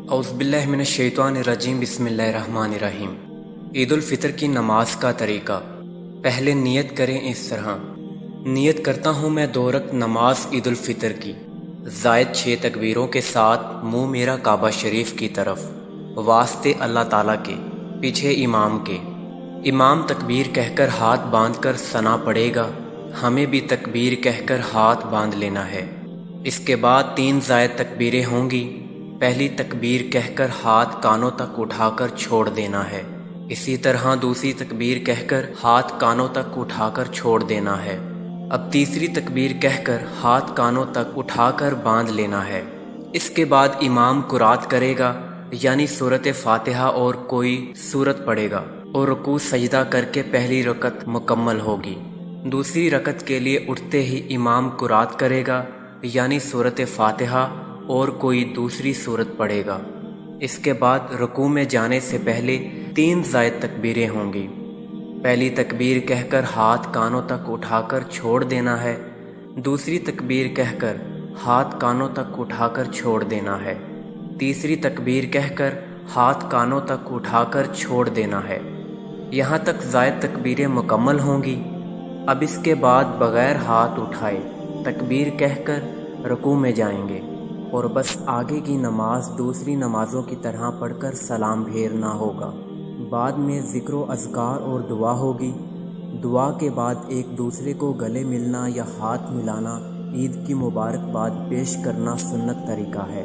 اعوذ باللہ من الشیطان الرجیم، بسم اللہ الرحمن الرحیم۔ عید الفطر کی نماز کا طریقہ۔ پہلے نیت کریں اس طرح: نیت کرتا ہوں میں 2 رکعت نماز عید الفطر کی، زائد 6 تکبیروں کے ساتھ منہ میرا کعبہ شریف کی طرف، واسطے اللہ تعالیٰ کے، پیچھے امام کے۔ امام تکبیر کہہ کر ہاتھ باندھ کر ثنا پڑے گا، ہمیں بھی تکبیر کہہ کر ہاتھ باندھ لینا ہے۔ اس کے بعد 3 زائد تکبیریں ہوں گی۔ پہلی تکبیر کہہ کر ہاتھ کانوں تک اٹھا کر چھوڑ دینا ہے، اسی طرح دوسری تکبیر کہہ کر ہاتھ کانوں تک اٹھا کر چھوڑ دینا ہے۔ اب تیسری تکبیر کہہ کر ہاتھ کانوں تک اٹھا کر باندھ لینا ہے۔ اس کے بعد امام قرات کرے گا، یعنی سورۃ فاتحہ اور کوئی سورت پڑھے گا، اور رکوع سجدہ کر کے پہلی رکعت مکمل ہوگی۔ دوسری رکعت کے لیے اٹھتے ہی امام قرات کرے گا، یعنی سورۃ فاتحہ اور کوئی دوسری سورت پڑھے گا۔ اس کے بعد رکوع میں جانے سے پہلے 3 زائد تکبیریں ہوں گی۔ پہلی تکبیر کہہ کر ہاتھ کانوں تک اٹھا کر چھوڑ دینا ہے، دوسری تکبیر کہہ کر ہاتھ کانوں تک اٹھا کر چھوڑ دینا ہے، تیسری تکبیر کہہ کر ہاتھ کانوں تک اٹھا کر چھوڑ دینا ہے۔ یہاں تک زائد تکبیریں مکمل ہوں گی۔ اب اس کے بعد بغیر ہاتھ اٹھائے تکبیر کہہ کر رکوع میں جائیں گے، اور بس آگے کی نماز دوسری نمازوں کی طرح پڑھ کر سلام پھیرنا ہوگا۔ بعد میں ذکر و اذکار اور دعا ہوگی۔ دعا کے بعد ایک دوسرے کو گلے ملنا یا ہاتھ ملانا، عید کی مبارکباد پیش کرنا سنت طریقہ ہے۔